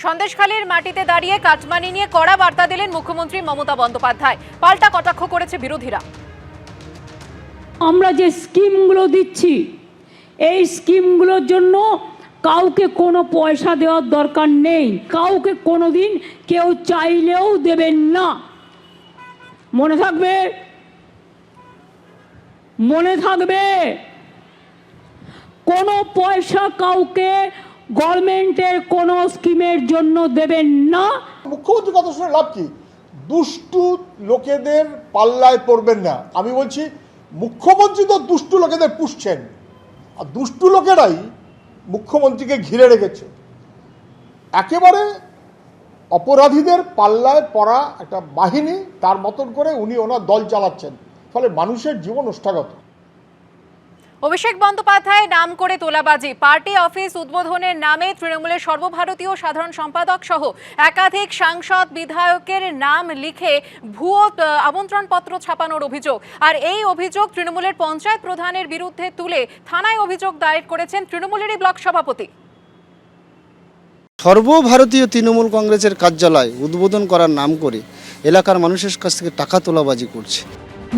সন্দেশখালীর মাটিতে দাঁড়িয়ে কাটমানি নিয়ে কড়া বার্তা দিলেন মুখ্যমন্ত্রী মমতা বন্দ্যোপাধ্যায়। পাল্টা কটাক্ষ করেছে বিরোধীরা। আমরা যে স্কিমগুলো দিচ্ছি এই স্কিমগুলোর জন্য কাউকে কোনো পয়সা দেওয়ার দরকার নেই, কাউকে কোনোদিন কেউ চাইলেও দেবেন না। মনে থাকবে, মনে থাকবে, কোনো পয়সা কাউকে গভর্নমেন্টের কোনো স্কিমের জন্য দেবেন না। মুখ্যমন্ত্রী কথা শুনে লাভ কি? দুষ্টু লোকেদের পাল্লায় পড়বেন না। আমি বলছি মুখ্যমন্ত্রী তো দুষ্টু লোকেদের পুষছেন, আর দুষ্টু লোকেরাই মুখ্যমন্ত্রীকে ঘিরে রেখেছে। একেবারে অপরাধীদের পাল্লায় পড়া একটা বাহিনী, তার মতন করে উনি ওনার দল চালাচ্ছেন, ফলে মানুষের জীবন ওষ্ঠাগত। অভিষেক বন্দ্যোপাধ্যায় নাম করে তোলাবাজি, পার্টি অফিস উদ্বোধনের নামে তৃণমূলের সর্বভারতীয় সাধারণ সম্পাদক সহ একাধিক সাংসদ বিধায়কের নাম লিখে ভুয়ো আমন্ত্রণপত্র ছাপানোর অভিযোগ। আর এই অভিযোগ তৃণমূলের পঞ্চায়েত প্রধানের বিরুদ্ধে তুলে থানায় অভিযোগ দায়ের করেছেন তৃণমূলেরই ব্লক সভাপতি। সর্বভারতীয় তৃণমূল কংগ্রেসের কার্যালয় উদ্বোধন করার নাম করে এলাকার মানুষের কাছ থেকে টাকা তোলাবাজি করছে।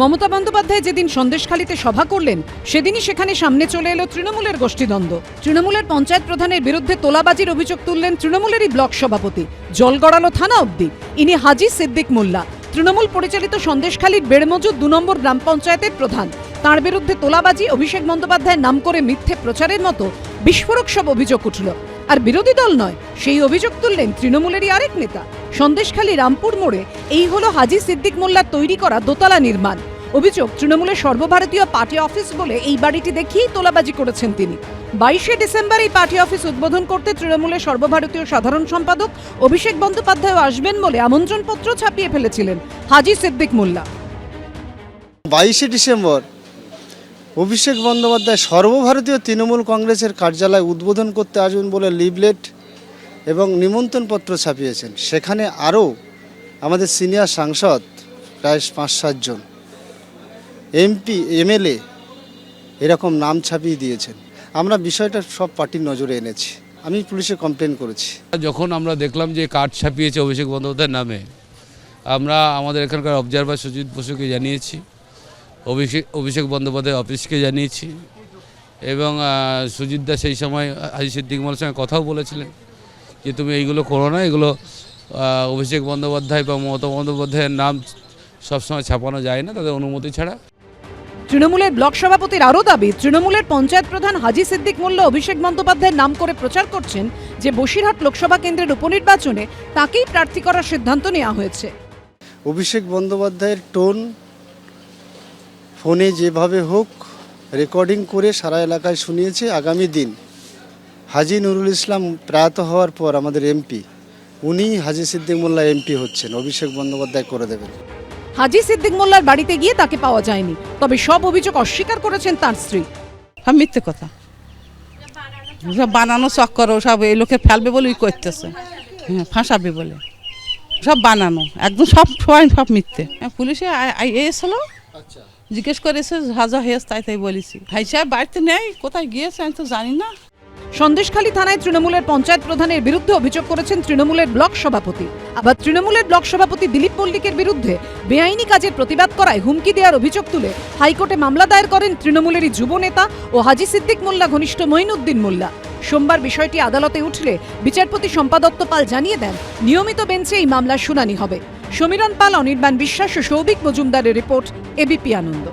মমতা বন্দ্যোপাধ্যায় যেদিন সন্দেশখালীতে সভা করলেন সেদিনই সেখানে সামনে চলে এলো তৃণমূলের গোষ্ঠীদ্বন্দ্ব। তৃণমূলের পঞ্চায়েত প্রধানের বিরুদ্ধে তোলাবাজির অভিযোগ তুললেন তৃণমূলেরই ব্লক সভাপতি। জল গড়ালো থানা অবধি। ইনি হাজি সিদ্দিক মোল্লা, তৃণমূল পরিচালিত সন্দেশখালীর বেড়মজুদ 2 নম্বর গ্রাম পঞ্চায়েতের প্রধান। তার বিরুদ্ধে তোলাবাজি, অভিষেক বন্দ্যোপাধ্যায়ের নাম করে মিথ্যে প্রচারের মতো বিস্ফোরক সব অভিযোগ উঠল। আর বিরোধী দল নয়, সেই অভিযোগ তুললেন তৃণমূলেরই আরেক নেতা। সন্দেশখালী রামপুর মোড়ে এই হলো হাজি সিদ্দিক মোল্লার তৈরি করা দোতলা নির্মাণ। অভিযোগ, তৃণমূলের সর্বভারতীয় পার্টি অফিস বলে এই বাড়িটি দেখিয়েই তোলাবাজি করেছেন তিনি। 22শে ডিসেম্বর এই পার্টি অফিস উদ্বোধন করতে তৃণমূলের সর্বভারতীয় সাধারণ সম্পাদক অভিষেক বন্দ্যোপাধ্যায় আসবেন বলে আমন্ত্রণপত্র ছাপিয়ে ফেলেছিলেন হাজি সিদ্দিক মোল্লা। 22শে ডিসেম্বর অভিষেক বন্দ্যোপাধ্যায় সর্বভারতীয় তৃণমূল কংগ্রেসের কার্যালয় উদ্বোধন করতে আসবেন বলে লিফলেট এবং নিমন্ত্রণপত্র ছাপিয়েছেন। সেখানে আরও আমাদের সিনিয়র সাংসদ প্রায় 5-7 জন, এমপি, এমএলএ এরকম নাম ছাপিয়ে দিয়েছেন। আমরা বিষয়টা সব পার্টির নজরে এনেছি, আমি পুলিশে কমপ্লেন করেছি। যখন আমরা দেখলাম যে কার্ড ছাপিয়েছে অভিষেক বন্দ্যোপাধ্যায়ের নামে, আমরা আমাদের এখানকার অবজারভার সুজিত বসুকে জানিয়েছি, অভিষেক বন্দ্যোপাধ্যায় অফিসকে জানিয়েছি, এবং সুজিতদা সেই সময় হাজি সিদ্দিক মোল্লার সঙ্গে কথাও বলেছিলেন যে তুমি এইগুলো করো না, এগুলো অভিষেক বন্দ্যোপাধ্যায় বা মমতা বন্দ্যোপাধ্যায়ের নাম সবসময় ছাপানো যায় না তাদের অনুমতি ছাড়া। তৃণমূলের ব্লক সভাপতির আরও দাবি, তৃণমূলের পঞ্চায়েত প্রধান হাজি সিদ্দিক মোল্লা অভিষেক বন্দ্যোপাধ্যায়ের নাম করে প্রচার করছেন যে বসিরহাট লোকসভা কেন্দ্রের উপনির্বাচনে তাকেই প্রার্থী করার সিদ্ধান্ত নেওয়া হয়েছে। অভিষেক বন্দ্যোপাধ্যায়ের টোন ফোনে যেভাবে হোক রেকর্ডিং করে সারা এলাকায় শুনিয়েছে। আগামী দিন হাজি নুরুল ইসলাম প্রয়াত হওয়ার পর আমাদের এমপি, উনি হাজি সিদ্দিক মোল্লা এমপি হচ্ছেন, অভিষেক বন্দ্যোপাধ্যায় করে দেবেন। হাজি সিদ্দিক মোল্লার বাড়িতে গিয়ে তাকে পাওয়া যায়নি, তবে সব অভিযোগ অস্বীকার করেছেন তার স্ত্রী। মিথ্যে কথা, সব বানানো চক্কর, সব এই লোকে ফেলবে বলে করতেছে, ফাঁসাবে বলে সব বানানো, একদম সব মিথ্যে। পুলিশে এসেছিল, জিজ্ঞেস করেছে হাজা হয়েছে, তাই বলেছি। ভাই সাহেব বাড়িতে নেই, কোথায় গিয়েছে আমি তো জানি না। সন্দেশখালী থানায় তৃণমূলের পঞ্চায়েত প্রধানের বিরুদ্ধে অভিযোগ করেছেন তৃণমূলের ব্লক সভাপতি। আবার তৃণমূলের ব্লক সভাপতি দিলীপ মল্লিকের বিরুদ্ধে বেআইনি কাজের প্রতিবাদ করায় হুমকি দেওয়ার অভিযোগ তুলে হাইকোর্টে মামলা দায়ের করেন তৃণমূলেরই যুব নেতা ও হাজি সিদ্দিক মোল্লা ঘনিষ্ঠ মঈনুদ্দিন মোল্লা। সোমবার বিষয়টি আদালতে উঠলে বিচারপতি শম্পা দত্ত পাল জানিয়ে দেন, নিয়মিত বেঞ্চে এই মামলার শুনানি হবে। সমীরণ পাল, অনির্বাণ বিশ্বাস ও সৌভিক মজুমদারের রিপোর্ট, এবিপি আনন্দ।